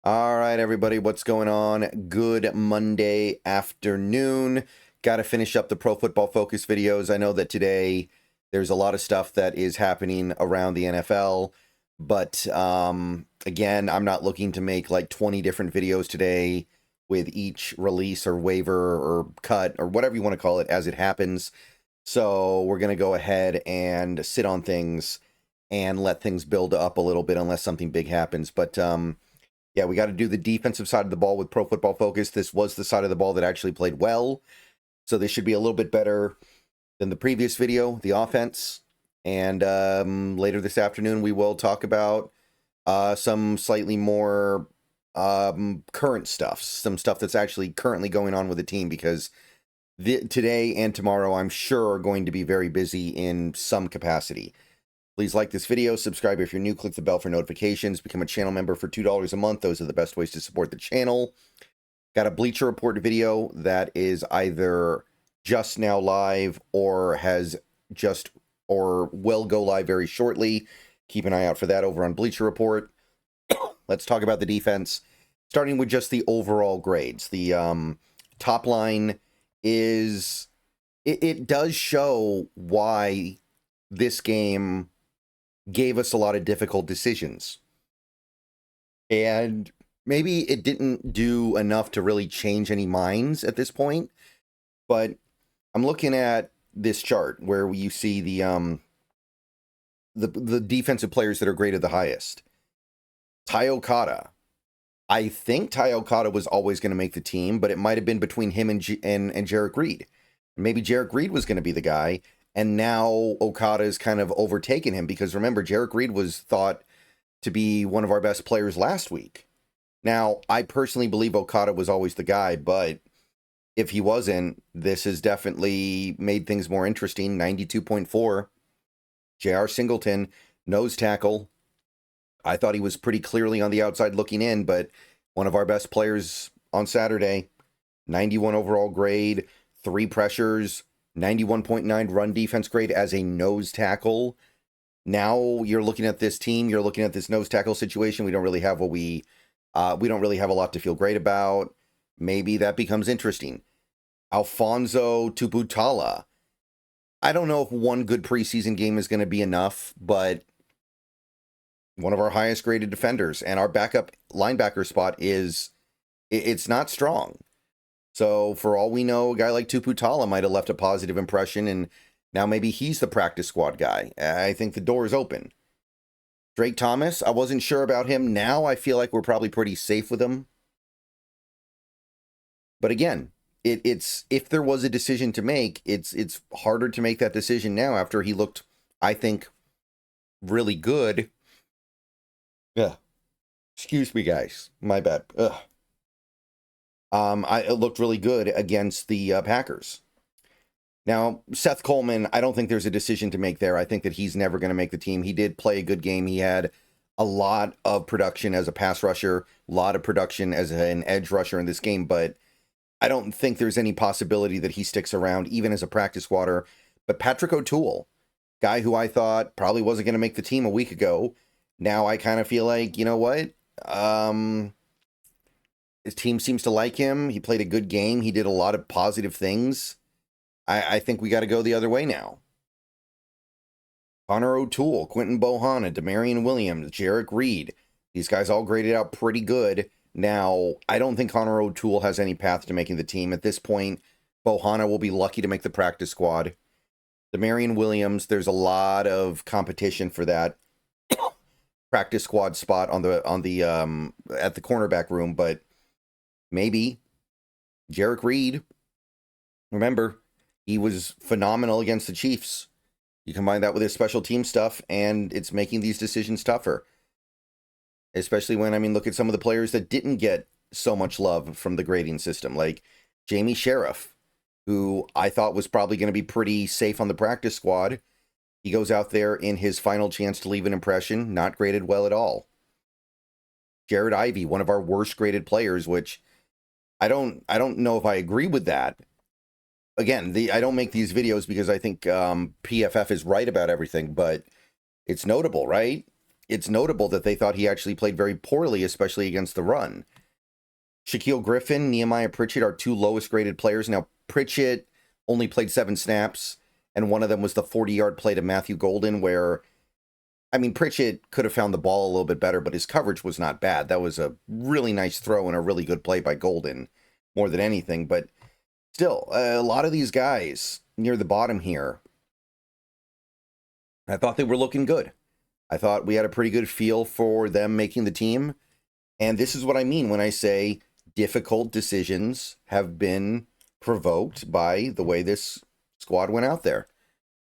All right, everybody, what's going on? Good Monday afternoon. Got to finish up the Pro Football Focus videos. I know that today there's a lot of stuff that is happening around the NFL, but again, I'm not looking to make like 20 different videos today with each release or waiver or cut or whatever you want to call it as it happens. So we're going to go ahead and sit on things and let things build up a little bit unless something big happens. But yeah, we got to do the defensive side of the ball with Pro Football Focus. This was the side of the ball that actually played well. So this should be a little bit better than the previous video, the offense. And later this afternoon, we will talk about some slightly more current stuff, some stuff that's actually currently going on with the team, because today and tomorrow, I'm sure, are going to be very busy in some capacity. Please like this video, subscribe if you're new, click the bell for notifications, become a channel member for $2 a month. Those are the best ways to support the channel. Got a Bleacher Report video that is either just now live or will go live very shortly. Keep an eye out for that over on Bleacher Report. Let's talk about the defense, starting with just the overall grades. The top line is, it does show why this game gave us a lot of difficult decisions. And maybe it didn't do enough to really change any minds at this point. But I'm looking at this chart where you see the defensive players that are graded the highest. Ty Okada. I think Ty Okada was always going to make the team, but it might have been between him and Jarek Reed. Maybe Jarek Reed was going to be the guy. And now Okada has kind of overtaken him, because remember, Jarek Reed was thought to be one of our best players last week. Now, I personally believe Okada was always the guy, but if he wasn't, this has definitely made things more interesting. 92.4. J.R. Singleton, nose tackle. I thought he was pretty clearly on the outside looking in, but one of our best players on Saturday. 91 overall grade, 3 pressures, 91.9 run defense grade as a nose tackle. Now you're looking at this team, you're looking at this nose tackle situation. We don't really have we don't really have a lot to feel great about. Maybe that becomes interesting. Alfonso Tuputala. I don't know if one good preseason game is going to be enough, but one of our highest graded defenders, and our backup linebacker spot it's not strong. So for all we know, a guy like Tuputala might have left a positive impression, and now maybe he's the practice squad guy. I think the door is open. Drake Thomas, I wasn't sure about him. Now I feel like we're probably pretty safe with him. But again, it's if there was a decision to make, it's harder to make that decision now after he looked, I think, really good. Yeah. Excuse me, guys. My bad. Ugh. It looked really good against the Packers. Now, Seth Coleman, I don't think there's a decision to make there. I think that he's never going to make the team. He did play a good game. He had a lot of production as a pass rusher, a lot of production as an edge rusher in this game, but I don't think there's any possibility that he sticks around, even as a practice squatter. But Patrick O'Toole, guy who I thought probably wasn't going to make the team a week ago, now I kind of feel like, you know what? His team seems to like him. He played a good game. He did a lot of positive things. I think we got to go the other way now. Connor O'Toole, Quinton Bohanna, Demarion Williams, Jarek Reed. These guys all graded out pretty good. Now, I don't think Connor O'Toole has any path to making the team. At this point, Bohanna will be lucky to make the practice squad. Demarion Williams, there's a lot of competition for that practice squad spot at the cornerback room, but maybe Jarek Reed. Remember, he was phenomenal against the Chiefs. You combine that with his special team stuff, and it's making these decisions tougher. Especially when, look at some of the players that didn't get so much love from the grading system, like Jamie Sheriff, who I thought was probably going to be pretty safe on the practice squad. He goes out there in his final chance to leave an impression, not graded well at all. Jared Ivey, one of our worst graded players, which I don't know if I agree with that. Again, I don't make these videos because I think PFF is right about everything, but it's notable, right? it's notable that they thought he actually played very poorly, especially against the run. Shaquille Griffin, Nehemiah Pritchett are two lowest graded players. Now, Pritchett only played 7 snaps, and one of them was the 40-yard play to Matthew Golden, where, I mean, Pritchett could have found the ball a little bit better, but his coverage was not bad. That was a really nice throw and a really good play by Golden, more than anything. But still, a lot of these guys near the bottom here, I thought they were looking good. I thought we had a pretty good feel for them making the team. And this is what I mean when I say difficult decisions have been provoked by the way this squad went out there.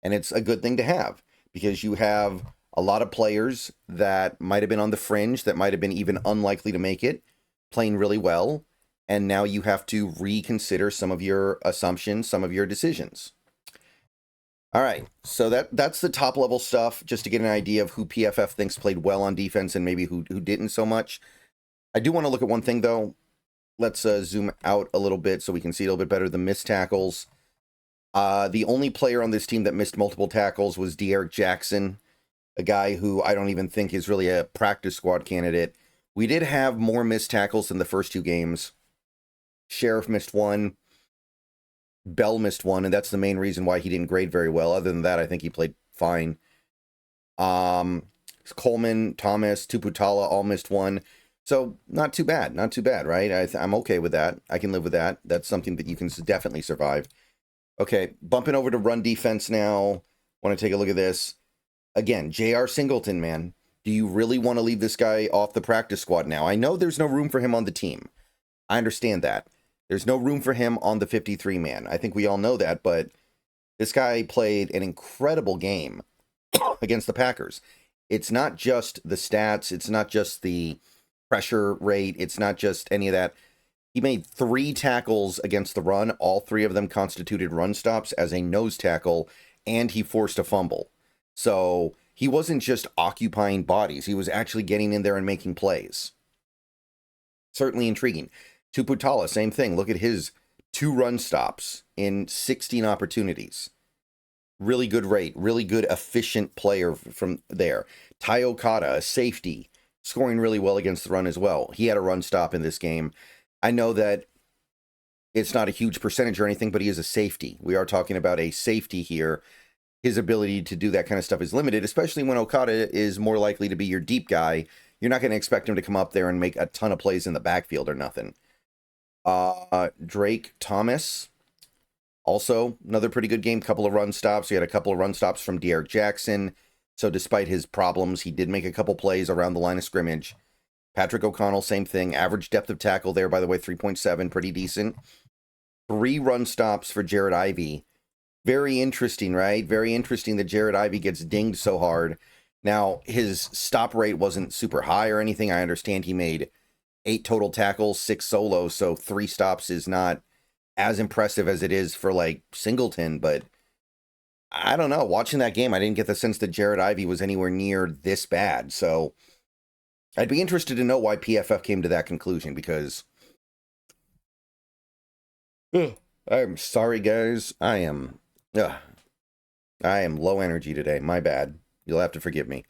And it's a good thing to have, because you have a lot of players that might have been on the fringe, that might have been even unlikely to make it, playing really well. And now you have to reconsider some of your assumptions, some of your decisions. All right, so that's the top level stuff, just to get an idea of who PFF thinks played well on defense and maybe who didn't so much. I do want to look at one thing, though. Let's zoom out a little bit so we can see a little bit better the missed tackles. The only player on this team that missed multiple tackles was De'Eric Jackson, a guy who I don't even think is really a practice squad candidate. We did have more missed tackles than the first 2 games. Sheriff missed 1. Bell missed 1, and that's the main reason why he didn't grade very well. Other than that, I think he played fine. Coleman, Thomas, Tuputala all missed 1. So not too bad, right? I'm okay with that. I can live with that. That's something that you can definitely survive. Okay, bumping over to run defense now. Want to take a look at this. Again, J.R. Singleton, man. Do you really want to leave this guy off the practice squad now? I know there's no room for him on the team. I understand that. There's no room for him on the 53-man. I think we all know that, but this guy played an incredible game against the Packers. It's not just the stats. It's not just the pressure rate. It's not just any of that. He made 3 tackles against the run. All 3 of them constituted run stops as a nose tackle, and he forced a fumble. So he wasn't just occupying bodies. He was actually getting in there and making plays. Certainly intriguing. Tuputala, same thing. Look at his 2 run stops in 16 opportunities. Really good rate. Really good, efficient player from there. Tai Okada, a safety, scoring really well against the run as well. He had a run stop in this game. I know that it's not a huge percentage or anything, but he is a safety. We are talking about a safety here. His ability to do that kind of stuff is limited, especially when Okada is more likely to be your deep guy. You're not going to expect him to come up there and make a ton of plays in the backfield or nothing. Drake Thomas, also another pretty good game. Couple of run stops. He had a couple of run stops from De'Eric Jackson. So despite his problems, he did make a couple plays around the line of scrimmage. Patrick O'Connell, same thing. Average depth of tackle there, by the way, 3.7, pretty decent. 3 run stops for Jared Ivey. Very interesting, right? Very interesting that Jared Ivey gets dinged so hard. Now, his stop rate wasn't super high or anything. I understand he made 8 total tackles, 6 solos, so 3 stops is not as impressive as it is for, like, Singleton, but I don't know. Watching that game, I didn't get the sense that Jared Ivey was anywhere near this bad, so I'd be interested to know why PFF came to that conclusion, because I'm sorry, guys. I am low energy today. My bad. You'll have to forgive me.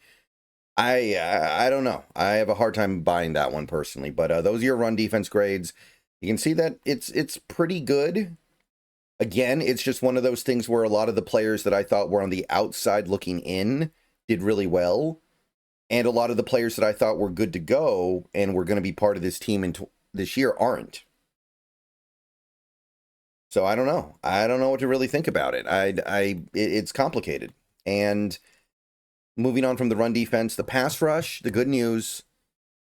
I don't know. I have a hard time buying that one personally, but those are your run defense grades. You can see that it's pretty good. Again, it's just one of those things where a lot of the players that I thought were on the outside looking in did really well. And a lot of the players that I thought were good to go and were going to be part of this team this year aren't. So I don't know. I don't know what to really think about it. It's complicated. And moving on from the run defense, the pass rush, the good news,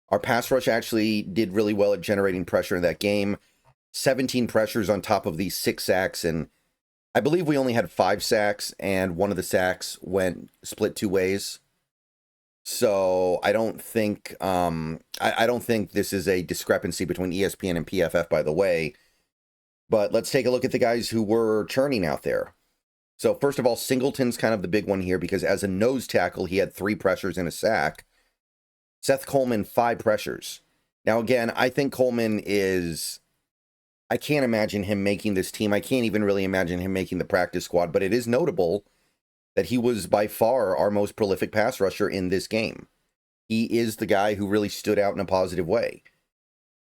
our pass rush actually did really well at generating pressure in that game. 17 pressures on top of these 6 sacks, and I believe we only had 5 sacks, and one of the sacks went split 2 ways. So I don't think I don't think this is a discrepancy between ESPN and PFF, by the way. But let's take a look at the guys who were churning out there. So first of all, Singleton's kind of the big one here, because as a nose tackle, he had 3 pressures and a sack. Seth Coleman, 5 pressures. Now, again, I think Coleman is... I can't imagine him making this team. I can't even really imagine him making the practice squad, but it is notable that he was by far our most prolific pass rusher in this game. he is the guy who really stood out in a positive way.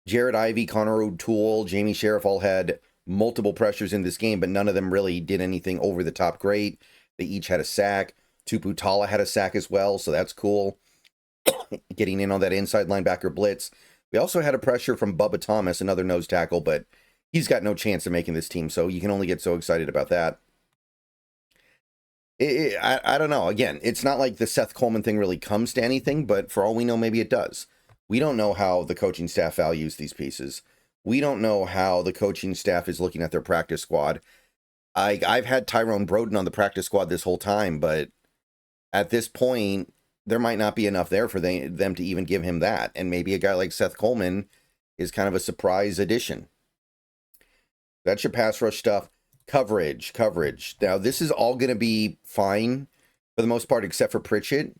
Jared Ivey, Connor O'Toole, Jamie Sheriff all had multiple pressures in this game, but none of them really did anything over the top great. They each had a sack. Tupu Tala had a sack as well, so that's cool. Getting in on that inside linebacker blitz. We also had a pressure from Bubba Thomas, another nose tackle, but he's got no chance of making this team, so you can only get so excited about that. I don't know. Again, it's not like the Seth Coleman thing really comes to anything, but for all we know, maybe it does. We don't know how the coaching staff values these pieces. We don't know how the coaching staff is looking at their practice squad. I've had Tyrone Broden on the practice squad this whole time, but at this point, there might not be enough there for them to even give him that. And maybe a guy like Seth Coleman is kind of a surprise addition. That's your pass rush stuff. Coverage. Now, this is all going to be fine for the most part, except for Pritchett,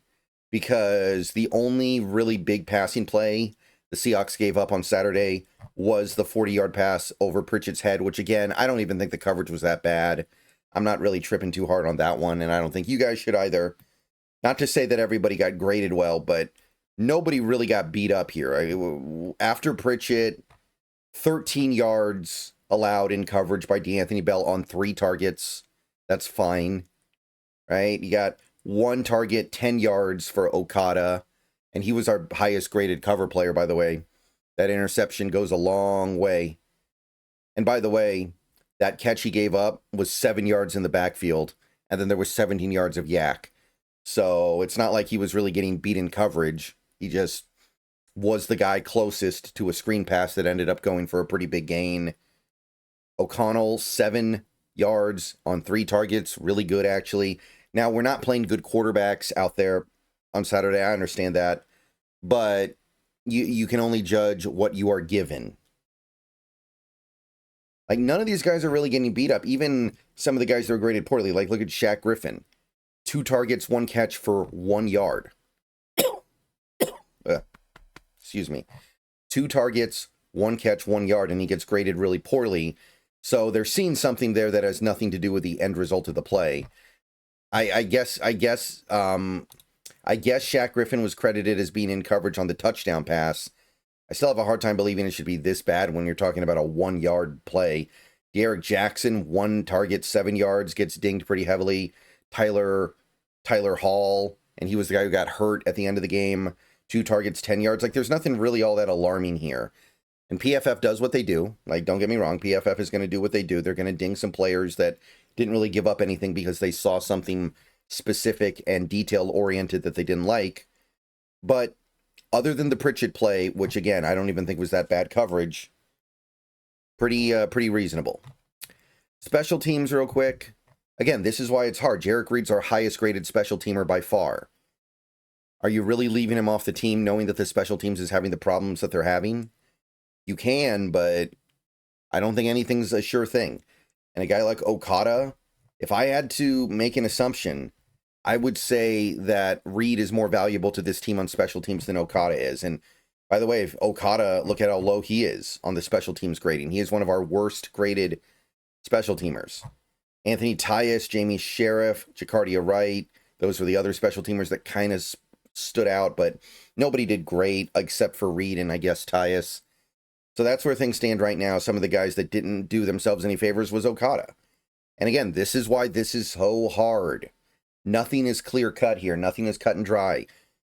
because the only really big passing play the Seahawks gave up on Saturday was the 40-yard pass over Pritchett's head, which, again, I don't even think the coverage was that bad. I'm not really tripping too hard on that one, and I don't think you guys should either. Not to say that everybody got graded well, but nobody really got beat up here. After Pritchett, 13 yards allowed in coverage by D'Anthony Bell on 3 targets. That's fine, right? You got 1 target, 10 yards for Okada, and he was our highest graded cover player, by the way. That interception goes a long way. And by the way, that catch he gave up was 7 yards in the backfield, and then there was 17 yards of yak. So it's not like he was really getting beat in coverage. He just was the guy closest to a screen pass that ended up going for a pretty big gain. O'Connell, 7 yards on 3 targets. Really good, actually. Now, we're not playing good quarterbacks out there on Saturday. I understand that. But you can only judge what you are given. Like, none of these guys are really getting beat up. Even some of the guys that are graded poorly. Like, look at Shaq Griffin. 2 targets, 1 catch for 1 yard. Excuse me. 2 targets, 1 catch, 1 yard, and he gets graded really poorly. So they're seeing something there that has nothing to do with the end result of the play. I guess Shaq Griffin was credited as being in coverage on the touchdown pass. I still have a hard time believing it should be this bad when you're talking about a 1-yard play. Derek Jackson, 1 target, 7 yards, gets dinged pretty heavily. Tyler Hall, and he was the guy who got hurt at the end of the game. 2 targets, 10 yards. Like, there's nothing really all that alarming here. And PFF does what they do. Like, don't get me wrong, PFF is going to do what they do. They're going to ding some players that didn't really give up anything because they saw something specific and detail-oriented that they didn't like. But other than the Pritchett play, which, again, I don't even think was that bad coverage, pretty reasonable. Special teams real quick. Again, this is why it's hard. Jarek Reed's our highest graded special teamer by far. Are you really leaving him off the team knowing that the special teams is having the problems that they're having? You can, but I don't think anything's a sure thing. And a guy like Okada, if I had to make an assumption, I would say that Reed is more valuable to this team on special teams than Okada is. And by the way, if Okada, look at how low he is on the special teams grading. He is one of our worst graded special teamers. Anthony Tyus, Jamie Sheriff, Jacardia Wright, those were the other special teamers that kind of stood out, but nobody did great except for Reed and I guess Tyus. So that's where things stand right now. Some of the guys that didn't do themselves any favors was Okada. And again, this is why this is so hard. Nothing is clear cut here. Nothing is cut and dry.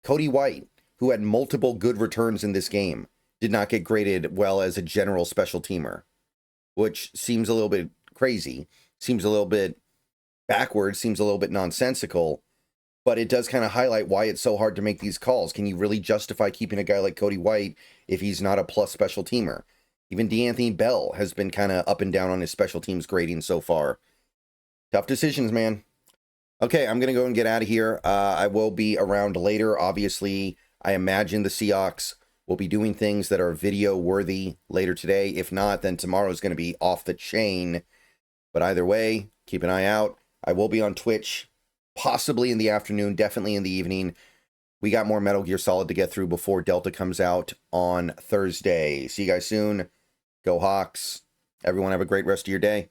Cody White, who had multiple good returns in this game, did not get graded well as a general special teamer, which seems a little bit crazy, seems a little bit backwards, seems a little bit nonsensical, but it does kind of highlight why it's so hard to make these calls. Can you really justify keeping a guy like Cody White if he's not a plus special teamer? Even D'Anthony Bell has been kind of up and down on his special teams grading so far. Tough decisions, man. Okay, I'm going to go and get out of here. I will be around later. Obviously, I imagine the Seahawks will be doing things that are video-worthy later today. If not, then tomorrow is going to be off the chain. But either way, keep an eye out. I will be on Twitch, possibly in the afternoon, definitely in the evening. We got more Metal Gear Solid to get through before Delta comes out on Thursday. See you guys soon. Go Hawks. Everyone have a great rest of your day.